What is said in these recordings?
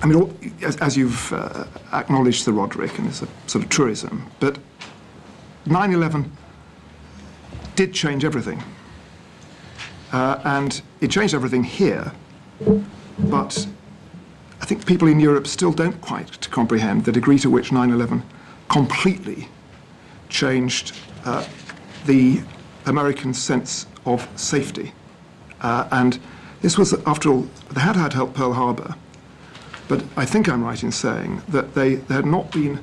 I mean, as you've acknowledged, Sir Roderick, and it's a sort of truism, but 9/11 did change everything. And it changed everything here, but I think people in Europe still don't quite comprehend the degree to which 9/11 completely changed the American sense of safety. And this was, after all, they had help Pearl Harbor, but I think I'm right in saying that there had not been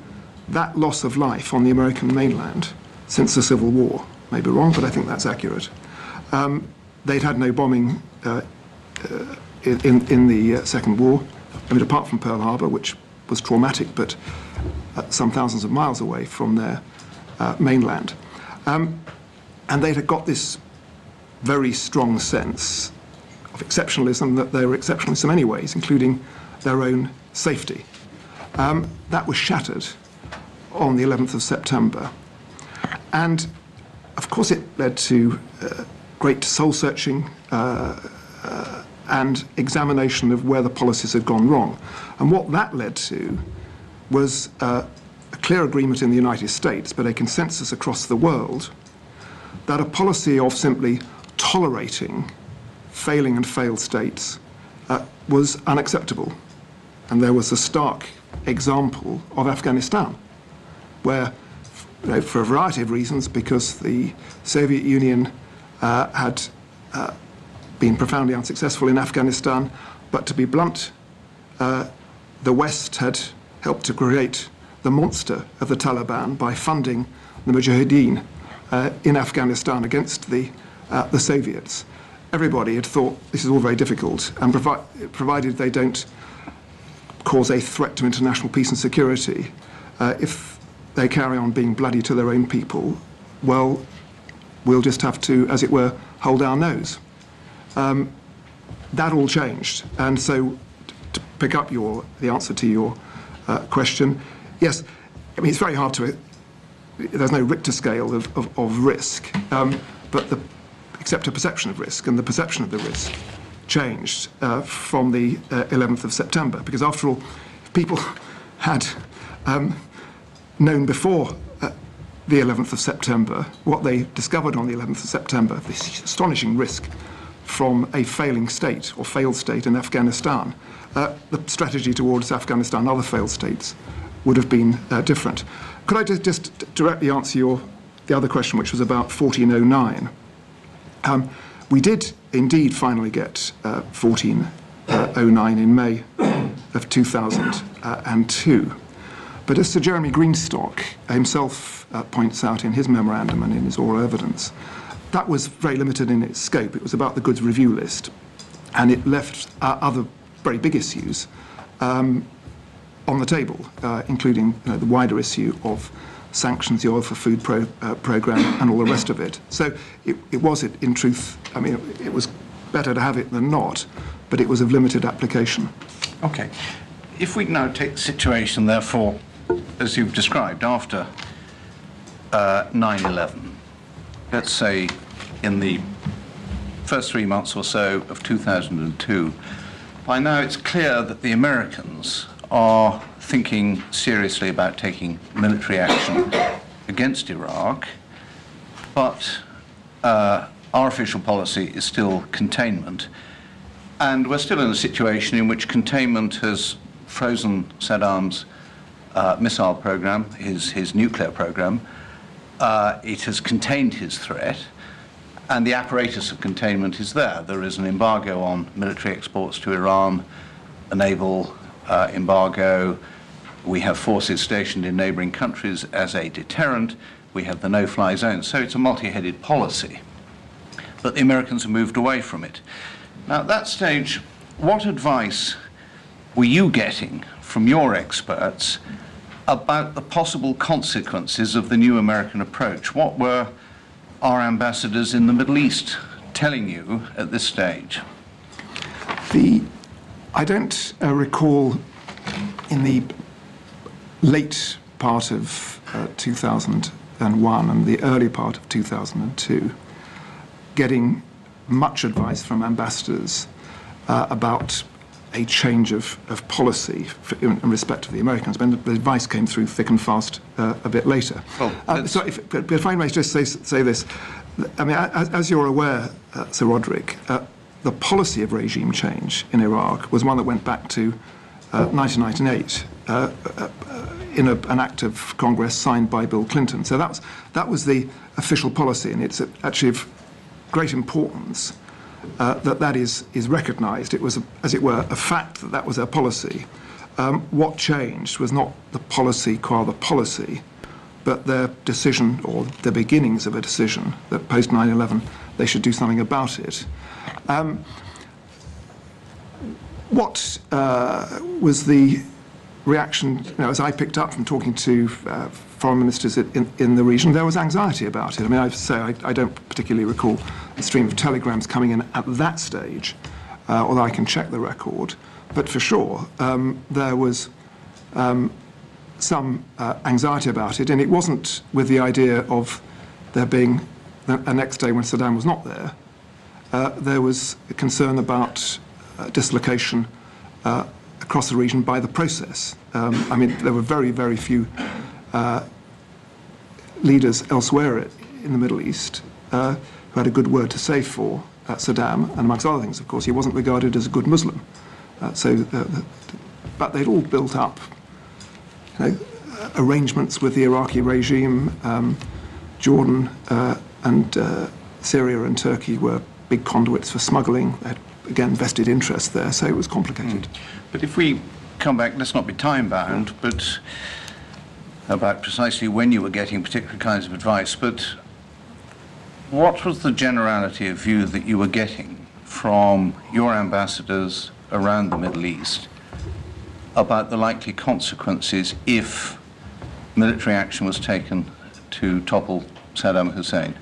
that loss of life on the American mainland since the Civil War. Maybe wrong, but I think that's accurate. They'd had no bombing in the Second War. I mean, apart from Pearl Harbor, which was traumatic, but some thousands of miles away from their mainland. And they'd got this very strong sense of exceptionalism, that they were exceptionalists in many ways, including their own safety. That was shattered on the 11th of September. And of course it led to great soul-searching and examination of where the policies had gone wrong. And what that led to was a clear agreement in the United States, but a consensus across the world, that a policy of simply tolerating failing and failed states was unacceptable. And there was a stark example of Afghanistan, where, for a variety of reasons, because the Soviet Union had been profoundly unsuccessful in Afghanistan, but to be blunt, the West had helped to create the monster of the Taliban by funding the Mujahideen in Afghanistan against the Soviets. Everybody had thought this is all very difficult, and provided they don't cause a threat to international peace and security, if they carry on being bloody to their own people, well, we'll just have to, as it were, hold our nose. That all changed, and so to pick up the answer to your question, yes, I mean, it's very hard to, there's no Richter scale of risk, but except a perception of risk, and the perception of the risk changed from the 11th of September, because after all, if people had known before the 11th of September what they discovered on the 11th of September, this astonishing risk from a failing state or failed state in Afghanistan, the strategy towards Afghanistan and other failed states would have been different. Could I just directly answer the other question, which was about 1409? We did indeed finally get 1409 in May of 2002. But as Sir Jeremy Greenstock himself points out in his memorandum and in his oral evidence, that was very limited in its scope. It was about the goods review list, and it left other very big issues on the table, including the wider issue of sanctions, the oil for food program, and all the rest of it. So it was, in truth, I mean, it was better to have it than not, but it was of limited application. Okay. If we now take the situation, therefore, as you've described, after 9/11, let's say in the first 3 months or so of 2002, by now it's clear that the Americans are thinking seriously about taking military action against Iraq, but our official policy is still containment. And we're still in a situation in which containment has frozen Saddam's missile program, his nuclear program. It has contained his threat, and the apparatus of containment is there. There is an embargo on military exports to Iran, a naval embargo. We have forces stationed in neighboring countries as a deterrent. We have the no-fly zone. So it's a multi-headed policy. But the Americans have moved away from it. Now, at that stage, what advice were you getting from your experts about the possible consequences of the new American approach? What were our ambassadors in the Middle East telling you at this stage? I don't recall in the late part of 2001 and the early part of 2002 getting much advice from ambassadors about a change of policy in respect of the Americans. I mean, the advice came through thick and fast a bit later. Well, So if I may just say this, I mean, as you're aware, Sir Roderick, the policy of regime change in Iraq was one that went back to 1998 in an act of Congress signed by Bill Clinton. So that was the official policy, and it's actually of great importance that is recognised. It was, as it were, a fact that was their policy. What changed was not the policy qua the policy, but their decision, or the beginnings of a decision, that post 9/11 they should do something about it. What was the reaction, as I picked up from talking to foreign ministers in the region? There was anxiety about it. I mean, I have to say, I don't particularly recall a stream of telegrams coming in at that stage, although I can check the record. But for sure, there was some anxiety about it, and it wasn't with the idea of there being a next day when Saddam was not there. There was a concern about dislocation across the region by the process. I mean, there were very, very few leaders elsewhere in the Middle East who had a good word to say for Saddam, and amongst other things, of course, he wasn't regarded as a good Muslim. But they'd all built up arrangements with the Iraqi regime. Jordan and Syria and Turkey were big conduits for smuggling. They had, again, vested interest there, so it was complicated. But if we come back, let's not be time-bound, but about precisely when you were getting particular kinds of advice, but what was the generality of view that you were getting from your ambassadors around the Middle East about the likely consequences if military action was taken to topple Saddam Hussein?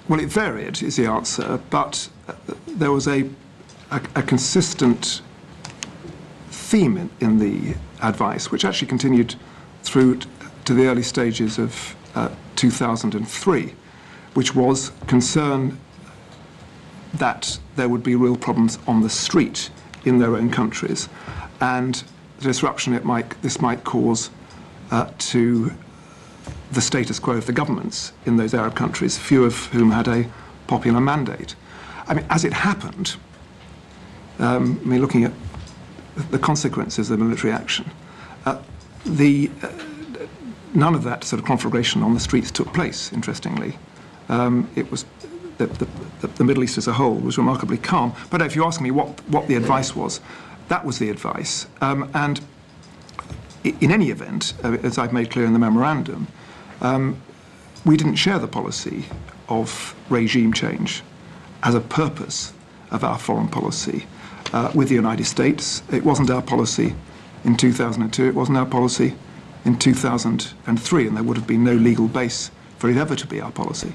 Well, it varied, is the answer, but there was a consistent theme in the advice, which actually continued through to the early stages of 2003, which was concern that there would be real problems on the street in their own countries, and the disruption this might cause to the status quo of the governments in those Arab countries, few of whom had a popular mandate. I mean, as it happened, looking at the consequences of military action, none of that sort of conflagration on the streets took place, interestingly. It was the Middle East as a whole was remarkably calm. But if you ask me what the advice was, that was the advice. And in any event, as I've made clear in the memorandum, we didn't share the policy of regime change as a purpose of our foreign policy with the United States. It wasn't our policy in 2002, it wasn't our policy in 2003, and there would have been no legal base for it ever to be our policy.